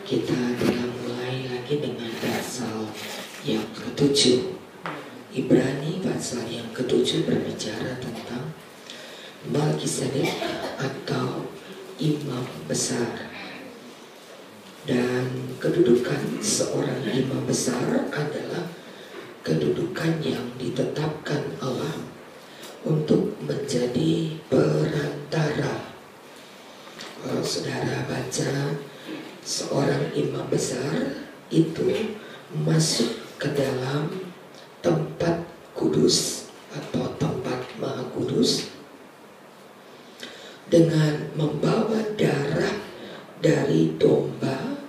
Kita telah mulai lagi dengan pasal yang ke-7. Ibrani pasal yang ke-7 berbicara tentang Melkisedek atau imam besar. Dan kedudukan seorang imam besar adalah kedudukan yang ditetapkan Allah untuk menjadi perantara. Kalau saudara baca, seorang imam besar itu masuk ke dalam tempat kudus atau tempat maha kudus dengan membawa darah dari domba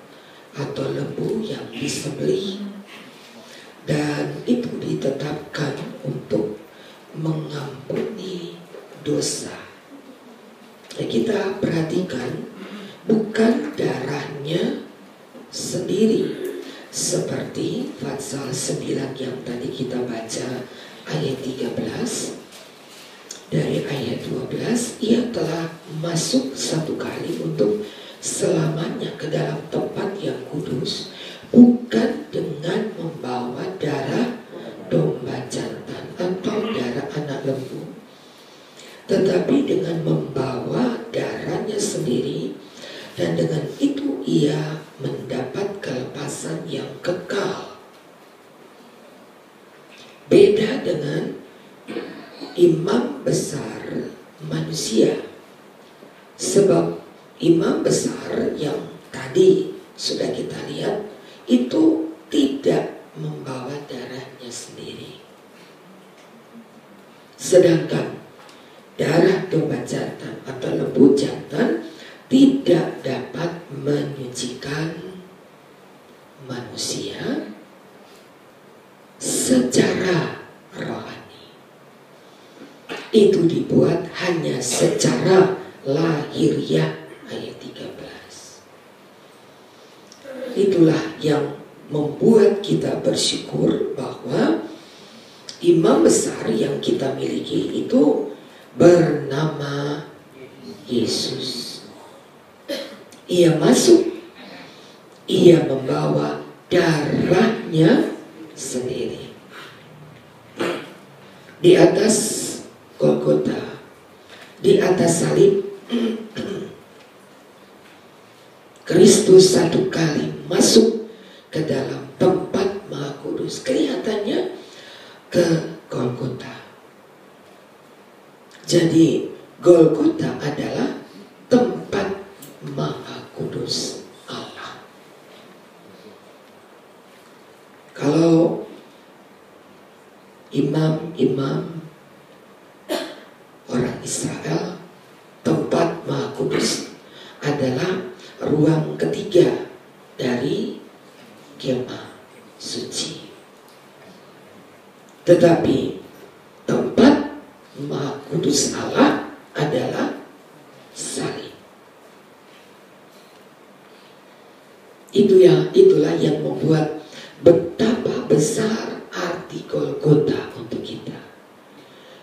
atau lembu yang disembelih, dan itu ditetapkan untuk mengampuni dosa. Kita perhatikan, bukan darahnya sendiri seperti pasal 9 yang tadi kita baca ayat 13. Dari ayat 12, ia telah masuk satu kali untuk selamanya ke dalam tempat yang kudus, bukan dengan membawa darah domba jantan atau darah anak lembu, tetapi dengan membawa darahnya sendiri, dan dengan itu ia mendapat kelepasan yang kekal. Beda dengan imam besar manusia, sebab imam besar yang tadi sudah kita lihat itu tidak membawa darahnya sendiri, sedangkan darah domba jantan atau lembu jantan tidak dapat menyucikan manusia secara rohani. Itu dibuat hanya secara lahiriah, ayat 13. Itulah yang membuat kita bersyukur bahwa imam besar yang kita miliki itu bernama Yesus. Ia masuk, ia membawa darahnya sendiri. Di atas Golgota, di atas salib, Kristus satu kali masuk ke dalam tempat maha kudus. Kelihatannya ke Golgota. Jadi Golgota adalah tempat maha kudus Allah. Kalau imam-imam orang Israel, tempat maha kudus adalah ruang ketiga dari kemah suci. Tetapi tempat maha kudus Allah adalah salib. Itulah yang membuat betapa besar arti Golgota untuk kita.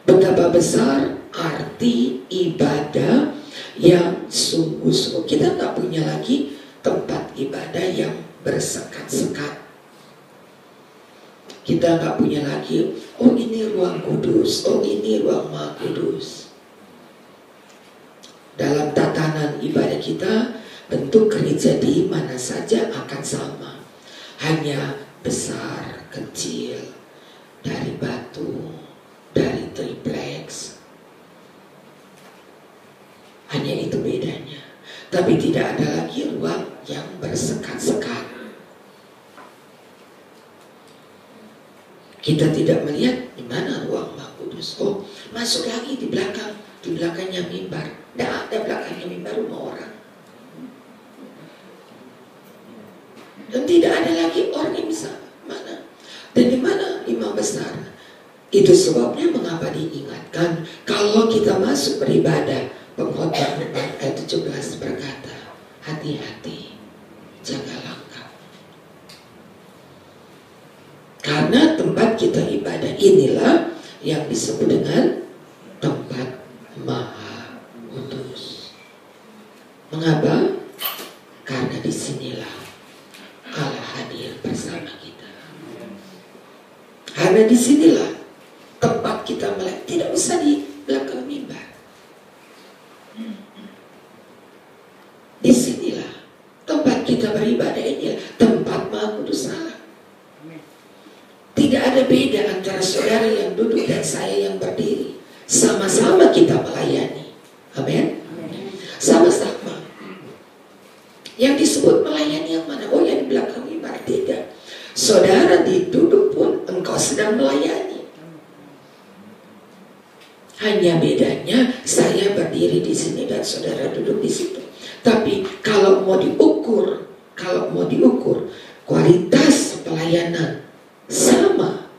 Betapa besar arti ibadah yang sungguh-sungguh. Kita nggak punya lagi tempat ibadah yang bersekat-sekat. Kita nggak punya lagi, oh ini ruang kudus, oh ini ruang maha kudus. Dalam tatanan ibadah kita, bentuk gereja di mana saja akan sama. Hanya besar, kecil, dari batu, dari triplex. Hanya itu bedanya. Tapi tidak ada lagi ruang yang bersekat-sekat. Kita tidak melihat di mana ruang maha kudus. Oh, masuk lagi di belakang, di belakangnya mimbar. Tidak ada belakangnya mimbar rumah orang. Dan tidak ada lagi orang yang bisa mana. Dan di mana imam besar. Itu sebabnya mengapa diingatkan kalau kita masuk beribadah. Pengkhotbah 4 ayat 17 berkata, hati-hati, jaga langkah. Karena tempat kita ibadah inilah yang disebut dengan tempat maha kudus. Mengapa? Karena disinilah Karena disinilah tempat kita melayani. Tidak usah di belakang mimbar. Disinilah tempat kita beribadah, ini tempat Maha Kudus Allah. Tidak ada beda antara saudara yang duduk dan saya yang berdiri. Sama-sama kita melayani. Amin. Sama-sama. Yang disebut melayani yang mana? Oh, yang di belakang mimbar. Tidak. Saudara duduk pun engkau sedang melayani. Hanya bedanya saya berdiri di sini dan saudara duduk di situ. Tapi kalau mau diukur kualitas pelayanan sama.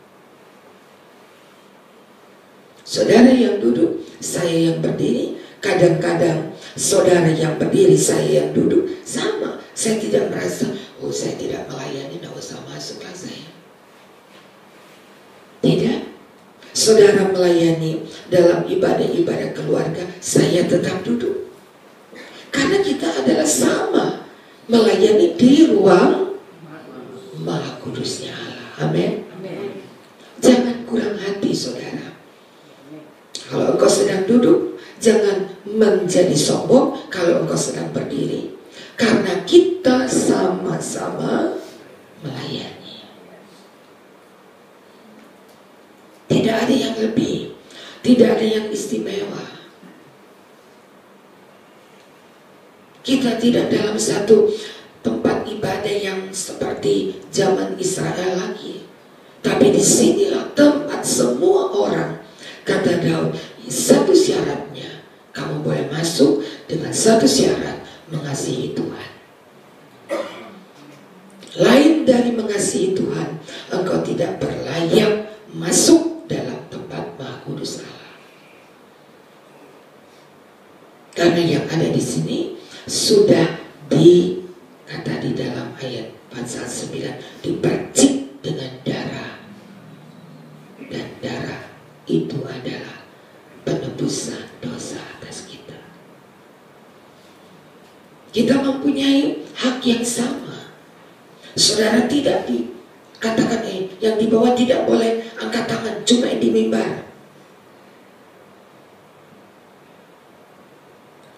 Saudara yang duduk, saya yang berdiri. Kadang-kadang saudara yang berdiri, saya yang duduk, sama. Saya tidak merasa, oh saya tidak melayani, tidak usah masuklah saya. Tidak. Saudara melayani dalam ibadah-ibadah keluarga, saya tetap duduk. Karena kita adalah sama melayani di ruang Maha Kudusnya Allah. Amin. Jangan kurang hati saudara. Kalau engkau sedang duduk, jangan menjadi sombong kalau engkau sedang berdiri. Karena kita sama-sama melayani. Tidak ada yang lebih, tidak ada yang istimewa. Kita tidak dalam satu tempat ibadah yang seperti zaman Israel lagi. Tapi disinilah tempat semua orang. Kata Daud, satu syaratnya, kamu boleh masuk dengan satu syarat, mengasihi Tuhan. Lain dari mengasihi Tuhan, engkau tidak berlayak masuk dalam tempat Maha Kudus Allah. Karena yang ada di sini sudah kata di dalam ayat pasal 9, dipercik dengan darah. Dan darah itu adalah penebusan dosa atas kita. Kita mempunyai hak yang sama. Saudara tidak dikatakan yang di bawah tidak boleh angkat tangan, cuma di mimbar.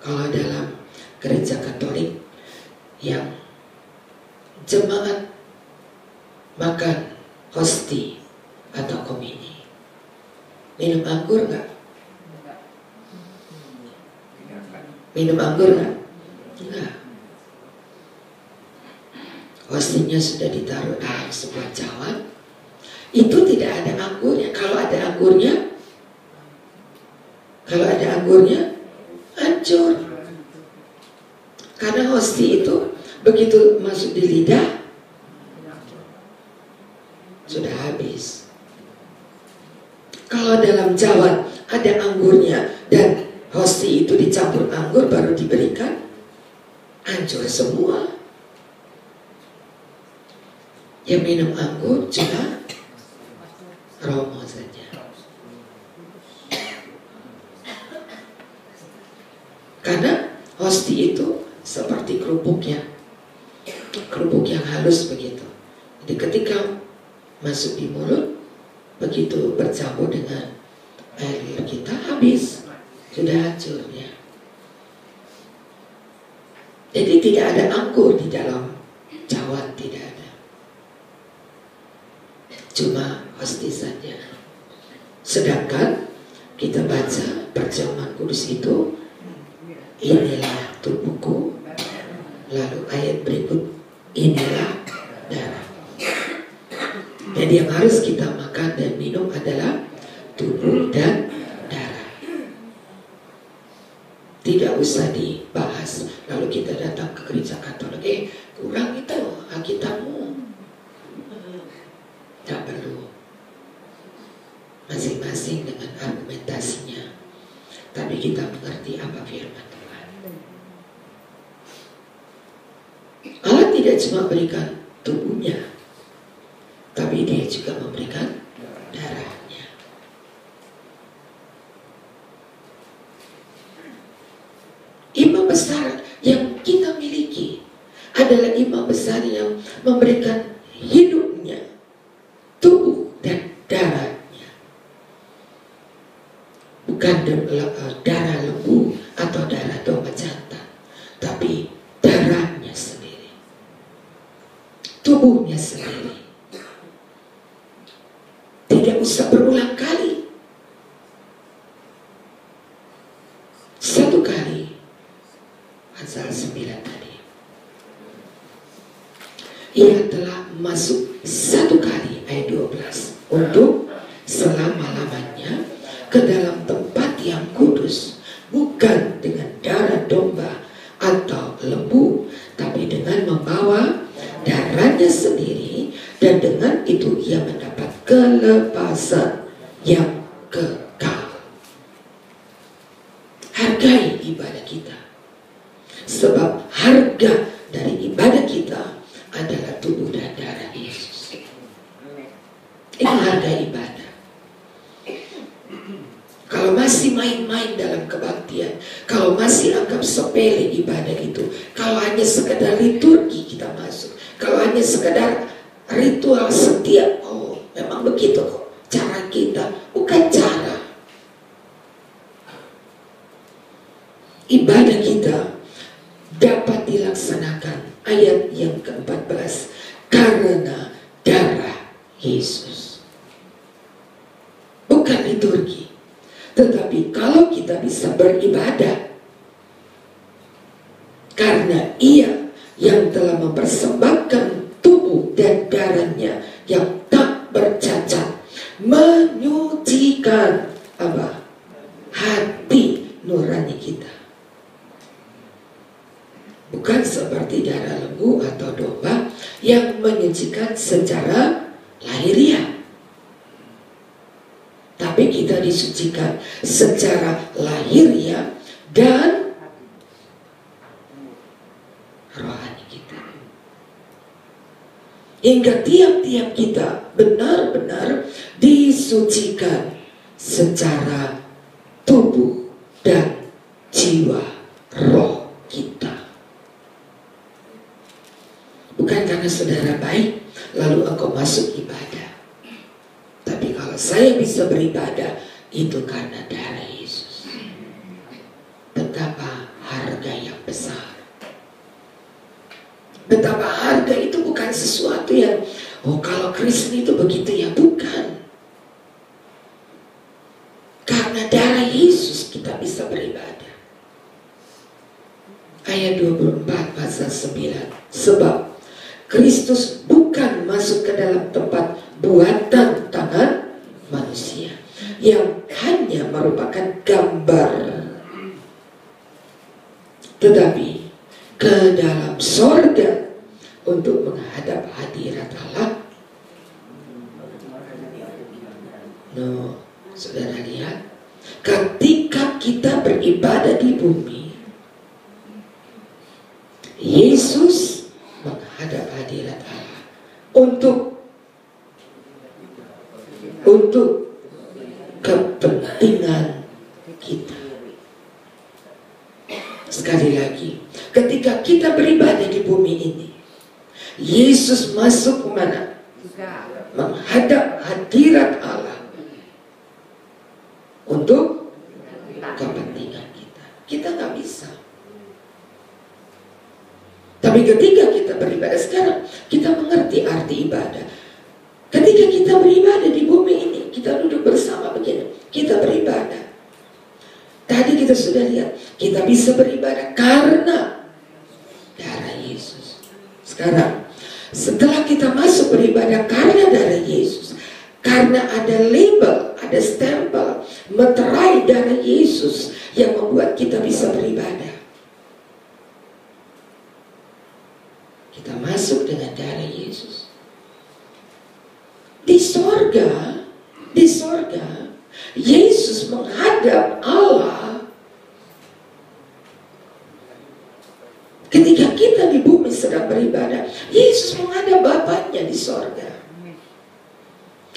Kalau dalam gereja Katolik yang jemaat makan hosti atau komini, minum anggur nggak? Minum anggur nggak? Enggak. Hostinya sudah ditaruh dalam sebuah cawan. Itu tidak ada anggurnya. Kalau ada anggurnya, hancur. Karena hosti itu begitu masuk di lidah, sudah habis. Kalau dalam cawan ada anggurnya dan hosti itu dicampur anggur baru diberikan, hancur semua. Yang minum anggur cuma romo saja. Karena hosti itu seperti kerupuk yang halus begitu. Jadi ketika masuk di mulut, begitu bercampur dengan air kita, habis, sudah hancur ya. Jadi tidak ada anggur di dalam cawan, tidak ada. Cuma hosti saja. Sedangkan kita baca perjamuan kudus itu, inilah tubuhku, lalu ayat berikut, inilah darah. Jadi yang harus kita makan dan minum adalah tubuh dan darah. Tidak usah dibahas. Lalu kita datang ke gereja Katolik, kurang itu Alkitabmu. Tak perlu. Masing-masing dengan argumentasinya. Tapi kita mengerti apa firman Tuhan. Allah tidak cuma berikan tubuhnya, tapi Dia juga memberikan darahnya. Imam besar yang kita miliki adalah imam besar yang memberikan hidupnya, tubuh dan darah bukan darah lembu atau darah domba jantan, tapi darahnya sendiri, tubuhnya sendiri. Tidak usah berulang kali, satu kali. Amsal 9 tadi, ia telah masuk satu kali, ayat 12, untuk selama-lamanya ke dalam tempat yang kudus, bukan dengan darah domba atau lembu, tapi dengan membawa darahnya sendiri, dan dengan itu ia mendapat kelepasan yang kekal. Hargai ibadah kita, sebab harga dari ibadah kita adalah tubuh dan darah Yesus. Ini harga ibadah. Kalau masih main-main dalam kebaktian, kalau masih anggap sepele ibadah itu, kalau hanya sekedar liturgi kita masuk, kalau hanya sekedar ritual setiap, oh memang begitu kok cara kita, bukan cara. Ibadah kita dapat dilaksanakan, ayat yang ke-14, karena darah Yesus. Bukan liturgi, tetapi kalau kita bisa beribadah karena Ia yang telah mempersembahkan tubuh dan darahnya yang tak bercacat, menyucikan apa? Hati nurani kita. Bukan seperti darah lembu atau domba yang menyucikan secara lahiriah, tapi kita disucikan secara lahiriah dan rohani kita, hingga tiap-tiap kita benar-benar disucikan secara tubuh dan jiwa roh kita. Bukan karena saudara baik lalu engkau masuk ibadah, tapi kalau saya bisa beribadah itu karena darah Yesus. Betapa harga yang besar, betapa harga itu bukan sesuatu yang oh kalau Kristen itu begitu ya, bukan. Karena darah Yesus kita bisa beribadah. Ayat 24 pasal 9, sebab Kristus bukan masuk ke dalam tempat buatan tangan manusia yang hanya merupakan gambar, tetapi ke dalam sorga untuk menghadap hadirat Allah. No, saudara lihat, ketika kita beribadah di bumi, Yesus menghadap hadirat Allah untuk kepentingan kita. Sekali lagi, ketika kita beribadah di bumi ini, Yesus masuk kemana? Menghadap hadirat Allah untuk kepentingan kita. Kita nggak bisa. Tapi ketika kita beribadah sekarang, kita mengerti arti ibadah. Ketika kita beribadah di bumi ini, kita duduk bersama begini, kita beribadah. Tadi kita sudah lihat, kita bisa beribadah karena darah Yesus. Sekarang, setelah kita masuk beribadah karena darah Yesus, karena ada label, ada stempel, meterai darah Yesus yang membuat kita bisa beribadah. Kita masuk dengan darah Yesus. Di sorga, Yesus menghadap Allah. Ketika kita di bumi sedang beribadah, Yesus menghadap Bapaknya di sorga.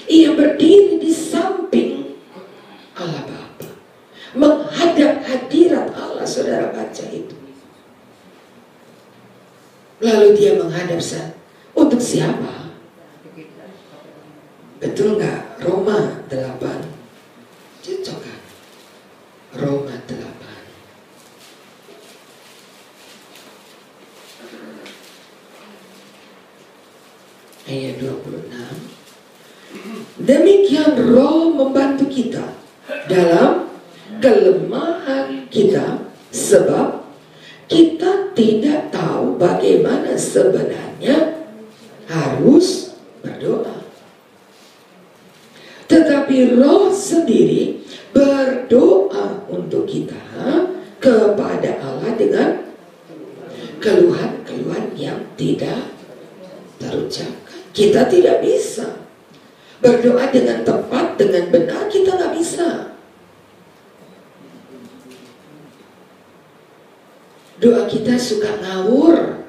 Ia berdiri di samping Allah Bapa, menghadap hadirat Allah. Saudara baca itu. Lalu dia menghadap untuk siapa? Betul nggak? Roma 8. Cocok kan? ayat 26. Demikian Roh membantu kita dalam kelemahan kita, sebab kita tidak tahu bagaimana sebenarnya harus berdoa. Tetapi Roh sendiri berdoa untuk kita kepada Allah dengan keluhan-keluhan yang tidak terucapkan. Kita tidak bisa berdoa dengan tepat, dengan benar, kita nggak bisa. Doa kita suka ngawur,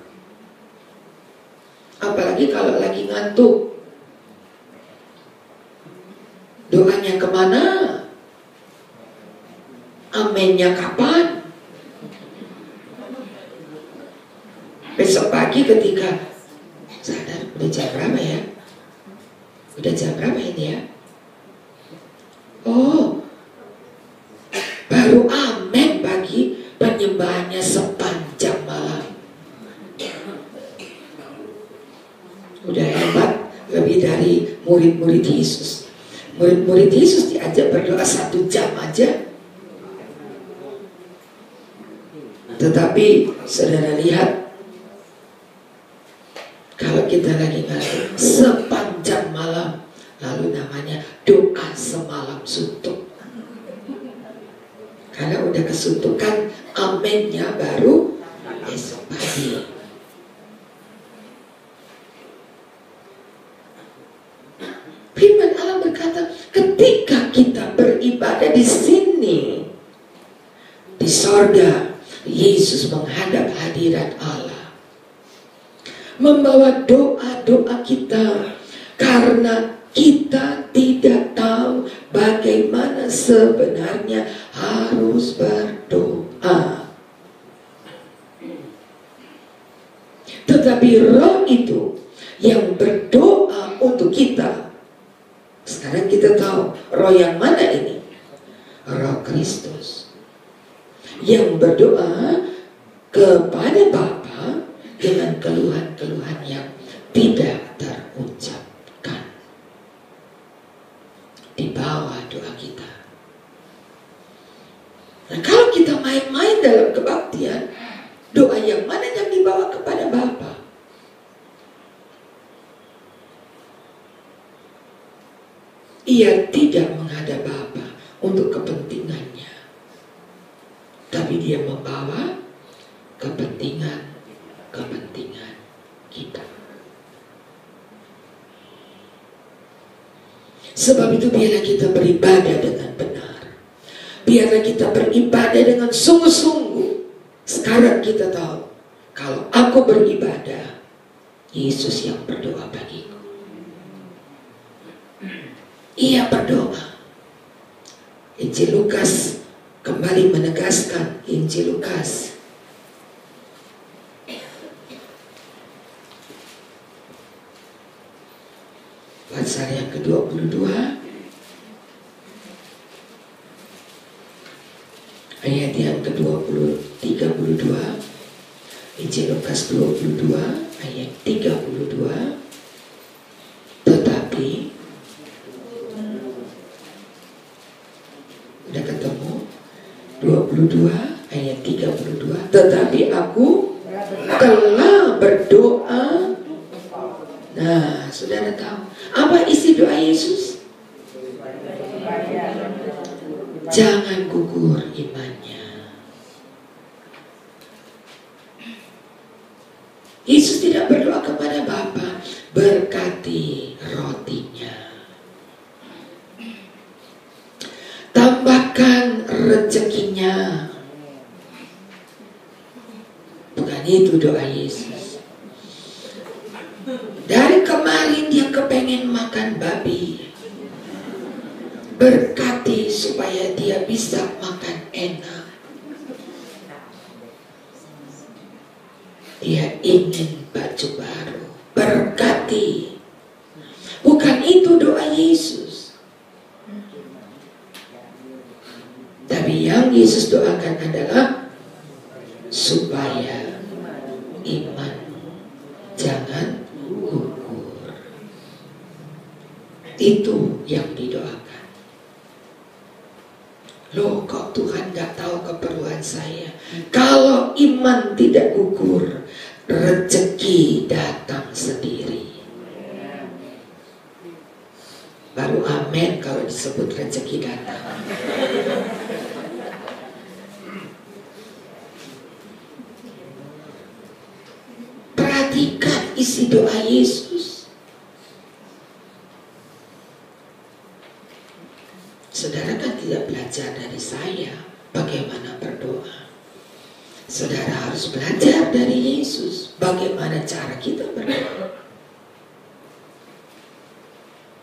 apalagi kalau lagi ngantuk. Doanya kemana? Amennya kapan? Besok pagi ketika sadar, udah jam berapa ya? Udah jam berapa ini ya? Oh, baru amen bagi penyembahannya sepanjang malam. Udah hebat, lebih dari murid-murid Yesus. Murid-murid Yesus diajak berdoa 1 jam aja. Tetapi saudara lihat, kalau kita lagi ngantuk sepanjang malam, lalu namanya doa semalam suntuk. Karena udah kesuntukan, amennya baru esok pagi. Firman Allah berkata, ketika kita beribadah di sini, di sorga, Yesus menghadap hadirat Allah, membawa doa-doa kita, karena kita tidak tahu bagaimana sebenarnya harus berdoa. Tetapi Roh itu yang berdoa untuk kita. Sekarang kita tahu Roh yang mana ini? Roh Kristus yang berdoa kepada Bapa dengan keluhan-keluhan yang tidak terucapkan. Di bawah doa kita. Nah, kalau kita main-main dalam kebaktian, doa yang mana yang dibawa kepada Bapa? Ia tidak menghadap Bapa untuk kepentingannya, tapi dia membawa kepentingan kita. Sebab itu biarlah kita beribadah dengan benar. Biarlah kita beribadah dengan sungguh-sungguh. Sekarang kita tahu, kalau aku beribadah, Yesus yang berdoa bagiku. Ia berdoa. Injil Lukas kembali menegaskan, Injil Lukas pasal yang ke-22 ayat yang ke-32. Injil Lukas 22 ayat 32. Tetapi udah ketemu 22 ayat 32. Tetapi aku telah berdoa. Nah, saudara tahu apa isi doa Yesus? Jangan gugur imannya. Yesus tidak berdoa kepada Bapa, berkati rotinya, tambahkan rezekinya. Bukan itu doa Yesus. Dari kemarin dia kepengen makan babi, berkati supaya dia bisa makan enak. Dia ingin baju baru, berkati. Bukan itu doa Yesus. Tapi yang Yesus doakan adalah supaya iman jangan gugur. Itu yang didoakan. Loh, kok Tuhan gak tahu keperluan saya? Kalau iman tidak gugur, rezeki datang sendiri. Baru amin kalau disebut rezeki datang. Perhatikan isi doa Yesus. Saudara kan tidak belajar dari saya bagaimana berdoa. Saudara harus belajar dari Yesus bagaimana cara kita berdoa.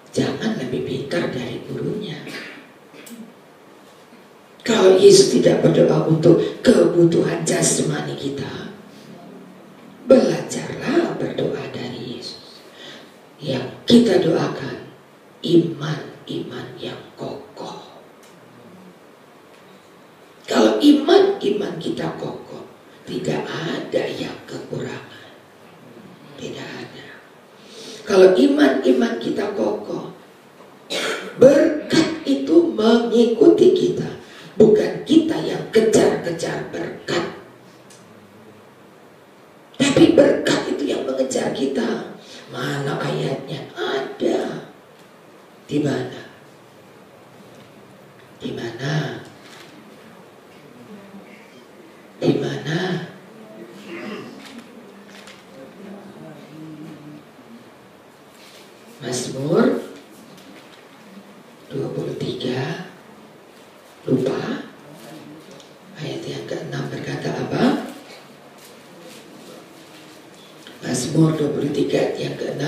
Jangan lebih pintar dari gurunya. Kalau Yesus tidak berdoa untuk kebutuhan jasmani kita, belajarlah berdoa dari Yesus. Yang kita doakan iman yang kokoh. Kalau iman kita kokoh, tidak ada yang kekurangan. Tidak ada. Kalau iman kita kokoh, berkat itu mengikuti kita. Bukan kita yang kejar-kejar berkat, tapi berkat itu yang mengejar kita. Mana ayatnya? Ada. Di mana? Di mana? Di mana? Mazmur 23. Lupa. Ayat yang ke-6 berkata apa? Mazmur 23 yang ke-6.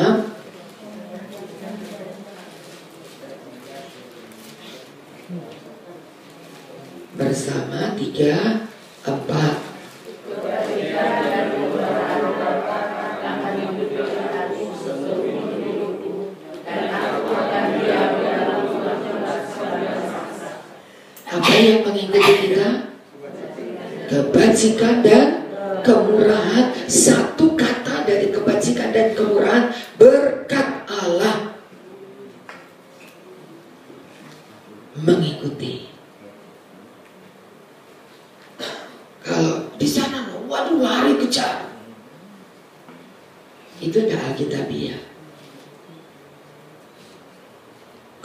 Bersama 3, 4. Apa yang mengikuti kita? Kebajikan dan kemurahan. Satu kata dari kebajikan dan kemurahan, berkat Allah mengikuti. Kalau di sana, waduh, lari kejar, itu ada Alkitabiah.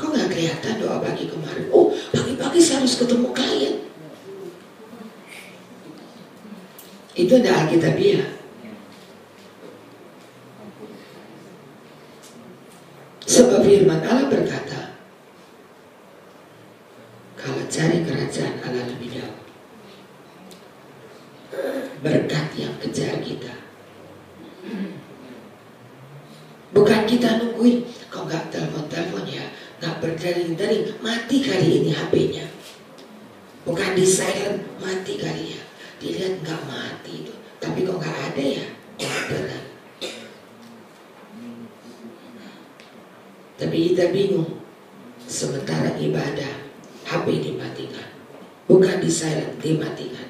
Kok gak kelihatan doa pagi kemarin? Oh, pagi-pagi saya harus ketemu klien. Itu ada Alkitabiah. Sebab firman Allah berkata, kalau cari kerajaan Allah lebih dahulu, berkat yang kejar kita. Bukan kita nungguin, kok gak telepon-telepon ya, gak berdering-dering, mati kali ini HP-nya. Bukan di silent, mati kali ya. Dilihat gak mati itu, tapi kok gak ada ya, orderan. Tapi kita bingung. Sementara ibadah, HP dimatikan. Bukan di silent, dimatikan.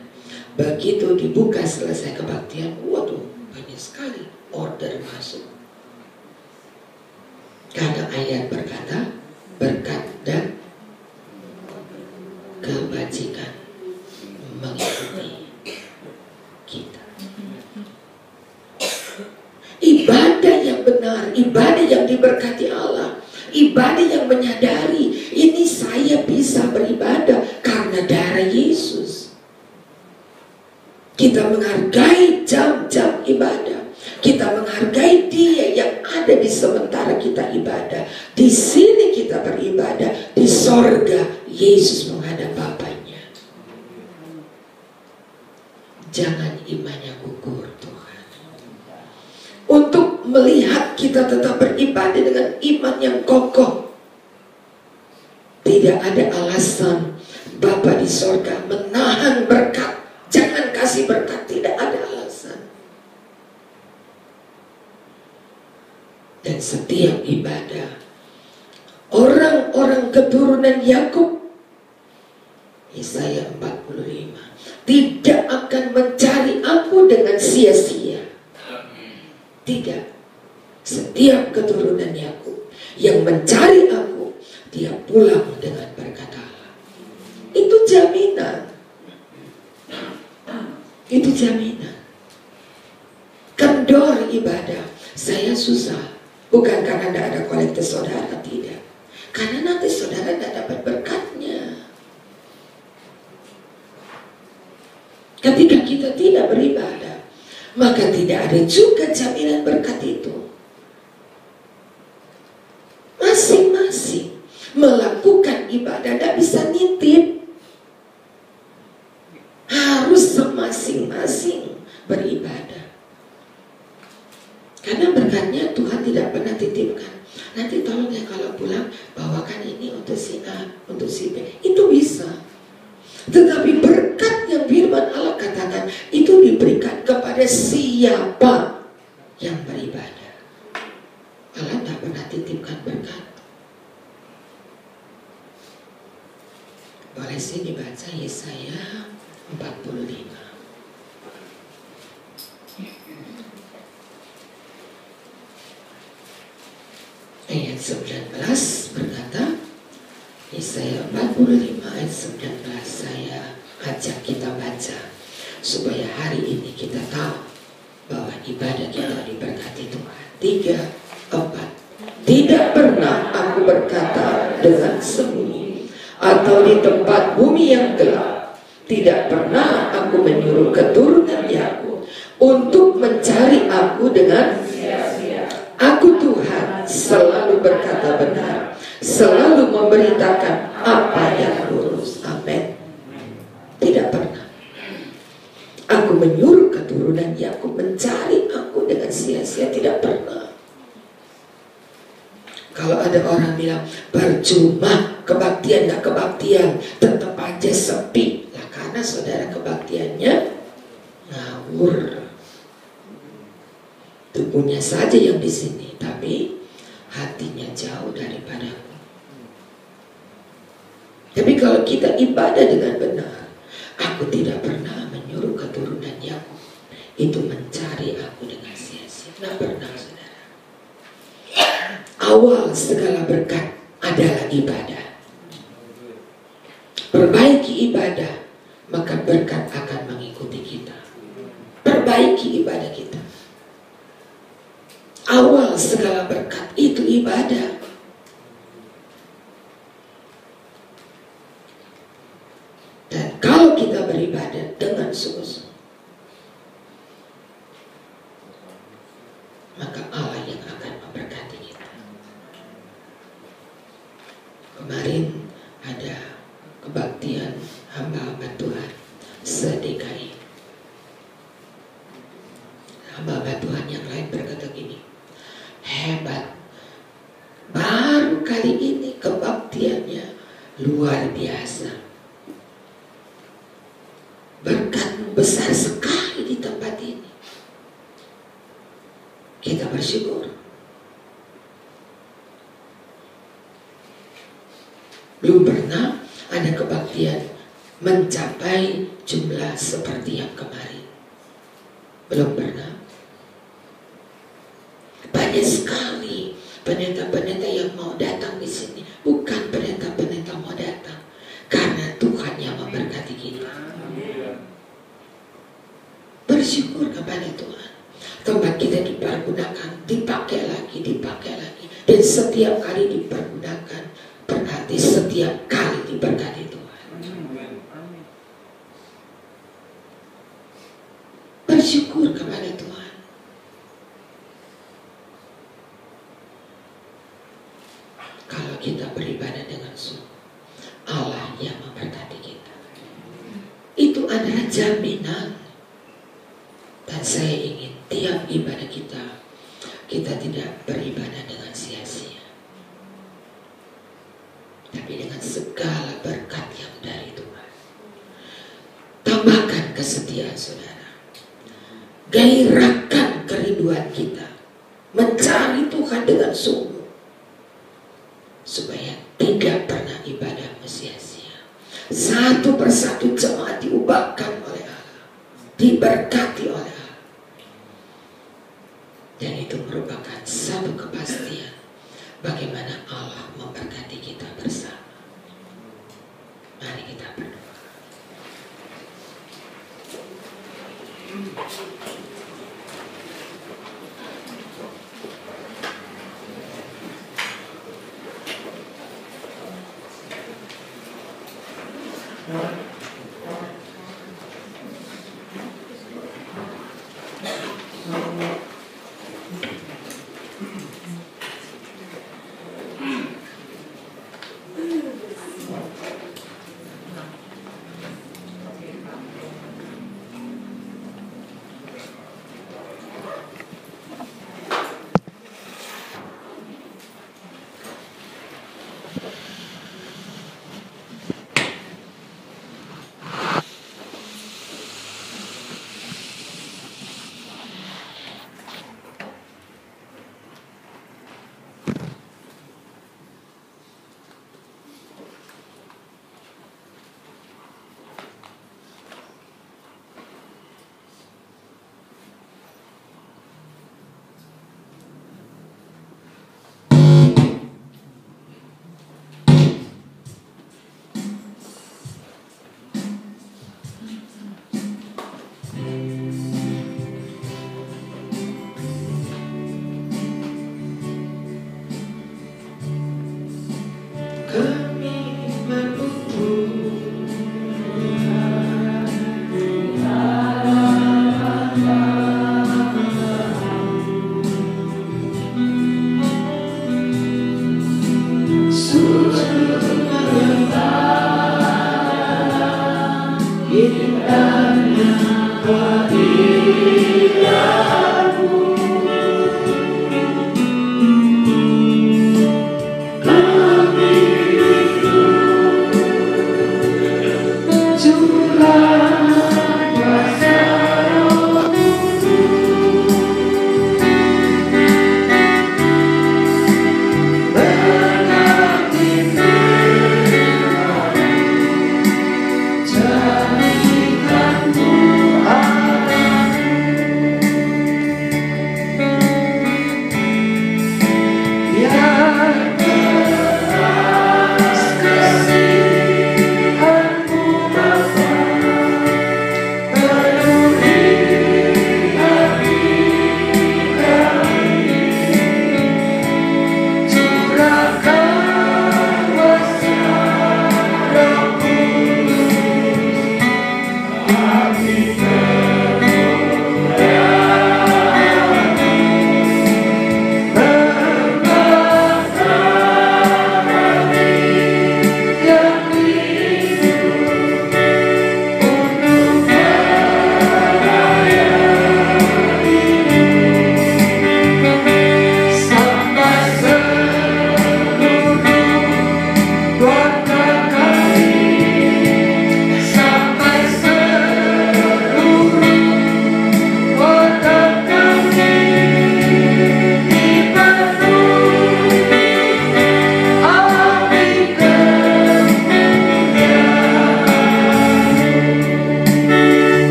Begitu dibuka selesai kebaktian, waduh, banyak sekali order masuk. Karena ayat berkata, berkat dan kebajikan mengikuti kita. Ibadah yang benar, ibadah yang diberkati Allah, ibadah yang menyadari, ini saya bisa beribadah karena darah Yesus. Kita menghargai jam-jam ibadah. Kita menghargai Dia yang ada di sementara kita ibadah. Di sini kita beribadah, di sorga Yesus menghadap Bapaknya. Jangan imannya gugur, Tuhan. Untuk melihat kita tetap beribadah dengan iman yang kokoh, tidak ada alasan Bapa di sorga menahan berkat. Jangan kasih berkat, tidak ada alasan. Dan setiap ibadah orang-orang keturunan Yakub, Yesaya 45, tidak akan mencari aku dengan sia-sia. Tidak. Setiap keturunan Yakub yang mencari aku, dia pulang dengan berkat Allah. Itu jaminan. Itu jaminan. Kendor ibadah. Saya susah. Bukan karena tidak ada kolektif saudara, tidak. Karena nanti saudara tidak dapat berkatnya. Ketika kita tidak beribadah, maka tidak ada juga jaminan berkat itu. Masing-masing melakukan ibadah tidak bisa nitip. Harus masing-masing beribadah. Karena berkatnya Tuhan tidak pernah titipkan. Nanti tolong ya kalau pulang bawakan ini untuk si A, untuk si B. Itu bisa. Tetapi berkat yang firman Allah katakan itu diberikan kepada siapa yang beribadah. Allah tidak pernah titipkan berkat. Boleh sih dibaca Yesaya 45. Ayat 19 berkata, Yesaya 45 ayat 19, saya ajak kita baca supaya hari ini kita tahu bahwa ibadah kita diberkati Tuhan. 3, 4. Tidak pernah aku berkata dengan sembunyi atau di tempat bumi yang gelap. Tidak pernah aku menyuruh keturunan Yakub untuk mencari aku dengan sia-sia. Aku Tuhan selalu berkata benar, selalu memberitakan apa yang lurus. Amin. Tidak pernah aku menyuruh keturunan Yakub mencari aku dengan sia-sia. Tidak pernah. Kalau ada orang bilang percuma kebaktian gak kebaktian, tetap aja sepi. Lah karena saudara kebaktiannya ngawur. Tubuhnya saja yang di sini, tapi hatinya jauh daripadaku. Tapi kalau kita ibadah dengan benar, aku tidak pernah menyuruh keturunan Yakub itu mencari aku dengan sia-sia. Tidak pernah, saudara. Awal segala berkat adalah ibadah. Perbaiki ibadah, maka berkat akan mengikuti kita. Perbaiki ibadah kita. Awal segala berkat itu ibadah. Dan kalau kita beribadah dengan sungguh-sungguh, maka Allah yang akan memberkati kita. Kemarin ada kebaktian hamba-hamba Tuhan se-DKI. Hamba-hamba Tuhan yang lain berkata gini, hebat, baru kali ini kebaktiannya luar biasa. Berkat besar sekali di tempat ini. Kita bersyukur. Belum pernah ada kebaktian mencapai jumlah seperti yang kemarin. Belum pernah. Banyak sekali pendeta-pendeta yang mau datang di sini. Bukan pendeta-pendeta mau datang, karena Tuhan yang memberkati kita. Bersyukur kepada Tuhan. Tempat kita dipergunakan, dipakai lagi. Dan setiap kali dipergunakan, berarti setiap kali diberkati Tuhan. Bersyukur kepada Tuhan. Kalau kita beribadah dengan sungguh, Allah yang memberkati kita. Itu adalah jaminan. Dan saya ingin tiap ibadah kita tidak beribadah dengan sia-sia, tapi dengan segala berkat yang dari Tuhan. Tambahkan kesetiaan saudara. Gairahkan kerinduan kita mencari Tuhan dengan sungguh, supaya tidak pernah ibadah sia-sia. Satu persatu jemaat diubahkan oleh Allah, diberkati oleh Allah. Dan itu merupakan satu kepastian bagaimana Allah memberkati kita bersama. Mari kita berdoa.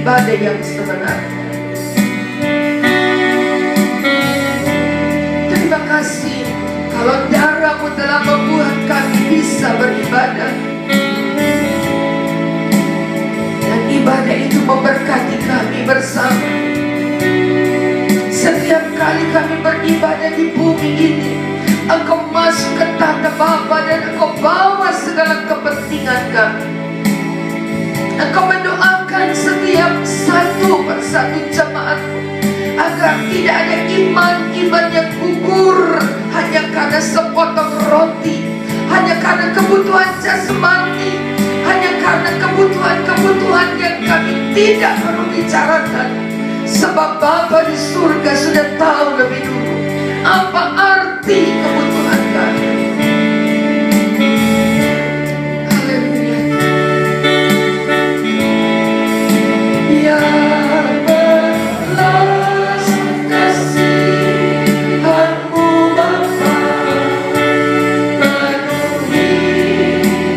ibadah yang sebenarnya. Terima kasih kalau darah-Mu telah membuat kami bisa beribadah. Dan ibadah itu memberkati kami bersama. Setiap kali kami beribadah di bumi ini, Engkau masuk ke tata Bapa dan Engkau bawa segala kepentingan kami. Engkau mendoakan setiap satu persatu jemaat-Mu agar tidak ada iman yang gugur hanya karena sepotong roti, hanya karena kebutuhan jasmani, hanya karena kebutuhan-kebutuhan yang kami tidak perlu bicarakan. Sebab Bapa di surga sudah tahu lebih dulu apa arti kebutuhan kami. Haleluya. Ya belas kasihan-Mu Bapa, penuhi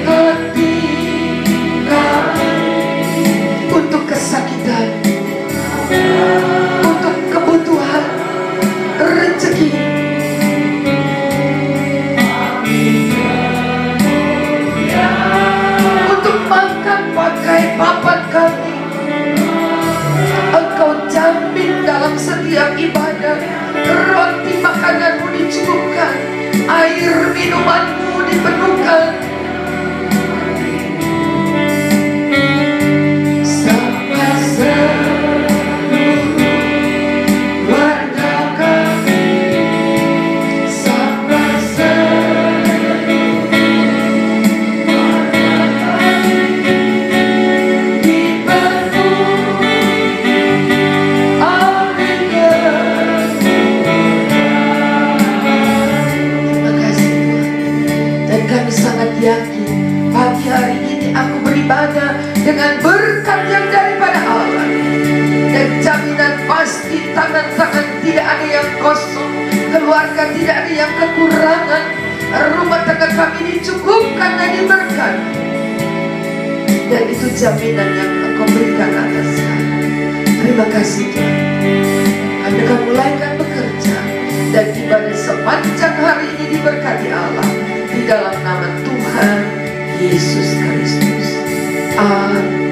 hati kami untuk kesakitan, untuk kebutuhan rezeki, untuk makan pakai papan kami. Engkau jamin dalam setiap ibadah, roti makanan-Mu dicukupkan, air minuman-Mu dipenuhkan. Yakin pagi hari ini aku beribadah dengan berkat yang daripada Allah, dan jaminan pasti tangan-tangan tidak ada yang kosong, keluarga tidak ada yang kekurangan, rumah tangga kami dicukupkan dan diberkati. Dan itu jaminan yang Engkau berikan atas kami. Terima kasih Tuhan. Kami akan mulaikan bekerja, dan ibadah sepanjang hari ini diberkati Allah di dalam nama Tuhan Yesus Kristus. Amin.